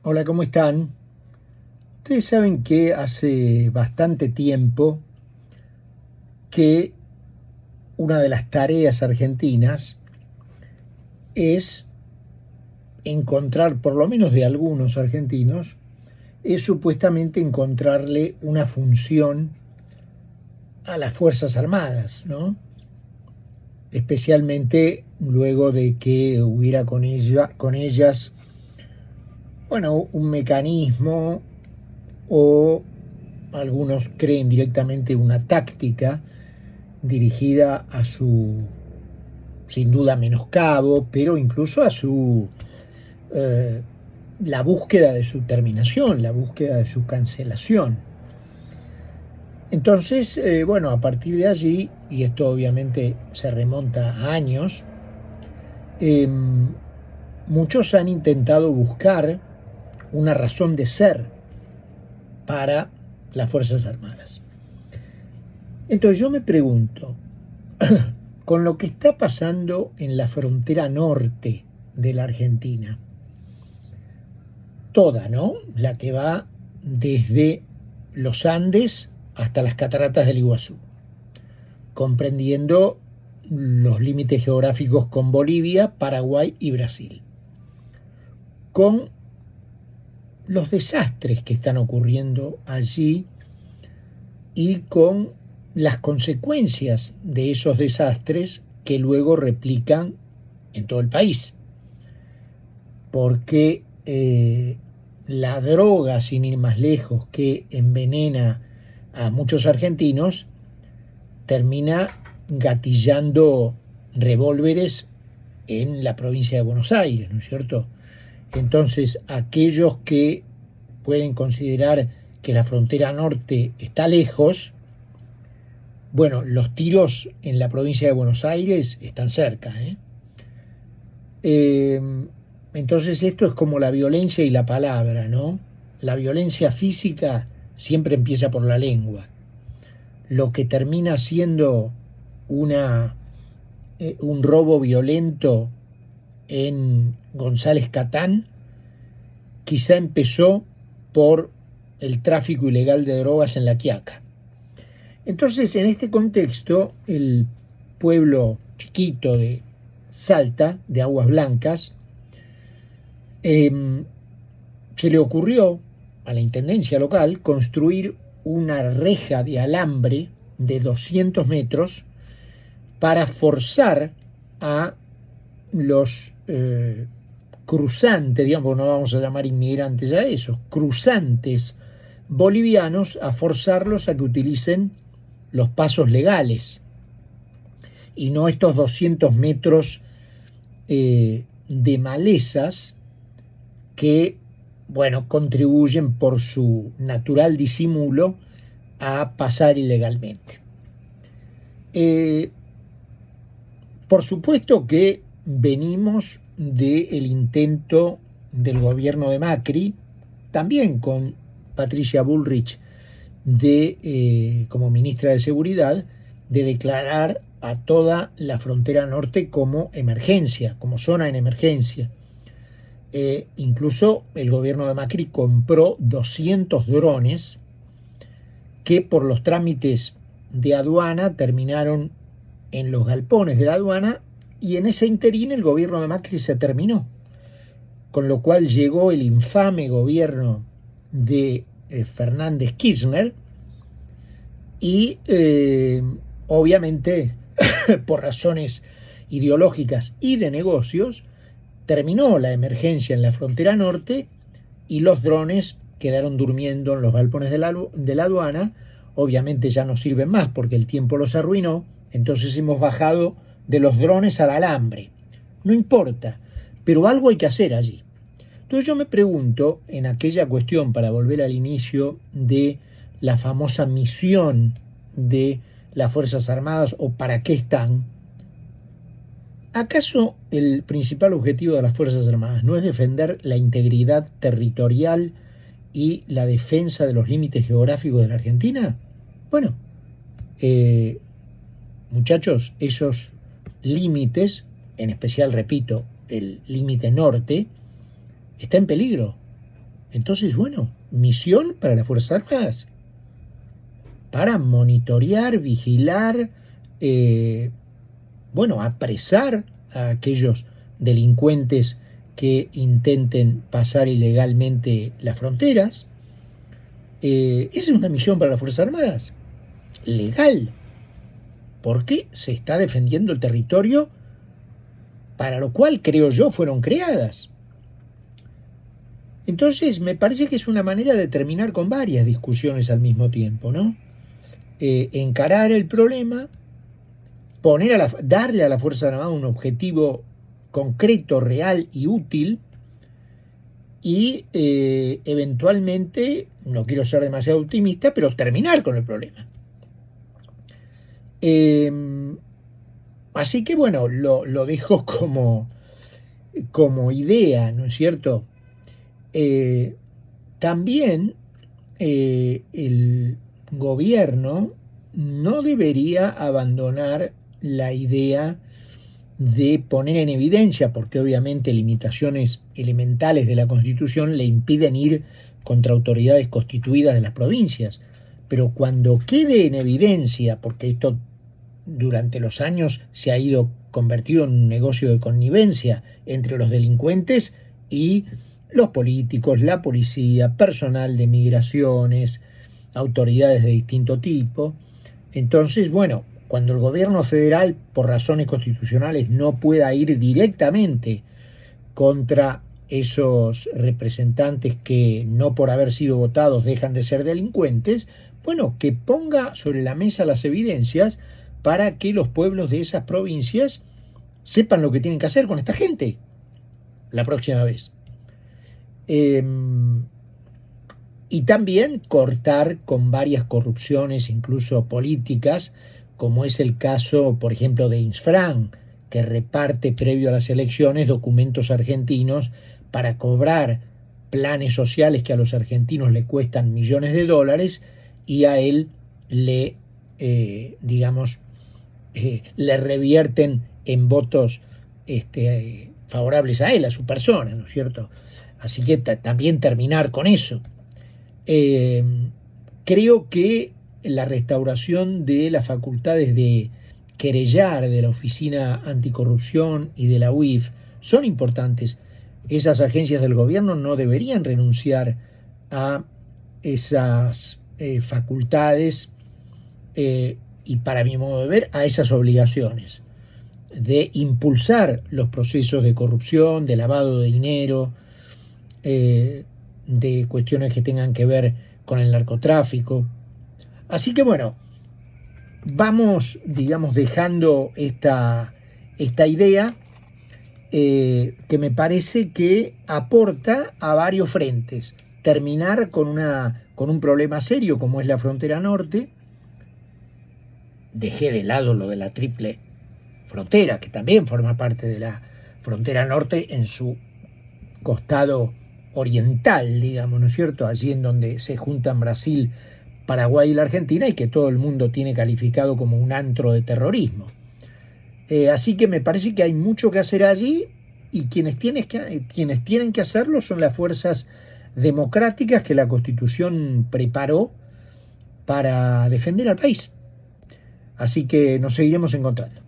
Hola, ¿cómo están? Ustedes saben que hace bastante tiempo que una de las tareas argentinas es encontrar, por lo menos de algunos argentinos, es supuestamente encontrarle una función a las Fuerzas Armadas, ¿no? Especialmente luego de que hubiera con ellas, bueno, un mecanismo o algunos creen directamente una táctica dirigida a su, sin duda, menoscabo, pero incluso a su, eh, la búsqueda de su terminación, la búsqueda de su cancelación. Entonces, bueno, a partir de allí, y esto obviamente se remonta a años, eh, muchos han intentado buscar una razón de ser para las Fuerzas Armadas. Entonces yo me pregunto, con lo que está pasando en la frontera norte de la Argentina, toda, ¿no? La que va desde los Andes hasta las cataratas del Iguazú, comprendiendo los límites geográficos con Bolivia, Paraguay y Brasil, con los desastres que están ocurriendo allí y con las consecuencias de esos desastres que luego replican en todo el país. Porque la droga, sin ir más lejos, que envenena a muchos argentinos, termina gatillando revólveres en la provincia de Buenos Aires, ¿no es cierto? Entonces, aquellos que pueden considerar que la frontera norte está lejos, bueno, los tiros en la provincia de Buenos Aires están cerca, ¿eh? Entonces esto es como la violencia y la palabra, ¿no? La violencia física siempre empieza por la lengua. Lo que termina siendo un robo violento en González Catán, quizá empezó por el tráfico ilegal de drogas en La Quiaca. Entonces, en este contexto, el pueblo chiquito de Salta, de Aguas Blancas, se le ocurrió a la intendencia local construir una reja de alambre de 200 metros para forzar a los cruzantes, digamos, no vamos a llamar inmigrantes a esos, cruzantes bolivianos, a forzarlos a que utilicen los pasos legales y no estos 200 metros de malezas que, bueno, contribuyen por su natural disimulo a pasar ilegalmente. Por supuesto que venimos del intento del gobierno de Macri, también con Patricia Bullrich como ministra de Seguridad, de declarar a toda la frontera norte como emergencia, como zona en emergencia. Incluso el gobierno de Macri compró 200 drones que por los trámites de aduana terminaron en los galpones de la aduana, y en ese interín el gobierno de Macri se terminó, con lo cual llegó el infame gobierno de Fernández Kirchner y obviamente por razones ideológicas y de negocios terminó la emergencia en la frontera norte y los drones quedaron durmiendo en los galpones de la aduana. Obviamente ya no sirven más porque el tiempo los arruinó, entonces hemos bajado de los drones al alambre. No importa, pero algo hay que hacer allí. Entonces yo me pregunto, en aquella cuestión, para volver al inicio de la famosa misión de las Fuerzas Armadas o para qué están, ¿acaso el principal objetivo de las Fuerzas Armadas no es defender la integridad territorial y la defensa de los límites geográficos de la Argentina? Bueno, muchachos, esos límites, en especial, repito, el límite norte, está en peligro. Entonces, bueno, misión para las Fuerzas Armadas, para monitorear, vigilar, apresar a aquellos delincuentes que intenten pasar ilegalmente las fronteras. Esa es una misión para las Fuerzas Armadas, legal, porque se está defendiendo el territorio para lo cual, creo yo, fueron creadas. Entonces, me parece que es una manera de terminar con varias discusiones al mismo tiempo, ¿no? Encarar el problema, darle a la Fuerza Armada un objetivo concreto, real y útil, y eventualmente, no quiero ser demasiado optimista, pero terminar con el problema. Así que bueno, lo dejo como idea, ¿no es cierto? También el gobierno no debería abandonar la idea de poner en evidencia, porque obviamente limitaciones elementales de la Constitución le impiden ir contra autoridades constituidas de las provincias, pero cuando quede en evidencia, porque esto durante los años se ha ido convertido en un negocio de connivencia entre los delincuentes y los políticos, la policía, personal de migraciones, autoridades de distinto tipo. Entonces, bueno, cuando el gobierno federal, por razones constitucionales, no pueda ir directamente contra esos representantes que no por haber sido votados dejan de ser delincuentes, bueno, que ponga sobre la mesa las evidencias para que los pueblos de esas provincias sepan lo que tienen que hacer con esta gente la próxima vez. Y también cortar con varias corrupciones, incluso políticas, como es el caso, por ejemplo, de Insfran, que reparte previo a las elecciones documentos argentinos para cobrar planes sociales que a los argentinos le cuestan millones de dólares y a él le, le revierten en votos favorables a él, a su persona, ¿no es cierto? Así que también terminar con eso. Creo que la restauración de las facultades de querellar de la Oficina Anticorrupción y de la UIF son importantes. Esas agencias del gobierno no deberían renunciar a esas facultades y, para mi modo de ver, a esas obligaciones de impulsar los procesos de corrupción, de lavado de dinero, de cuestiones que tengan que ver con el narcotráfico. Así que bueno, vamos, dejando esta idea que me parece que aporta a varios frentes. Terminar con un problema serio como es la frontera norte. Dejé de lado lo de la triple frontera, que también forma parte de la frontera norte en su costado oriental, digamos, ¿no es cierto? Allí en donde se juntan Brasil, Paraguay y la Argentina, y que todo el mundo tiene calificado como un antro de terrorismo. Así que me parece que hay mucho que hacer allí, y quienes tienen que hacerlo son las fuerzas democráticas que la Constitución preparó para defender al país. Así que nos seguiremos encontrando.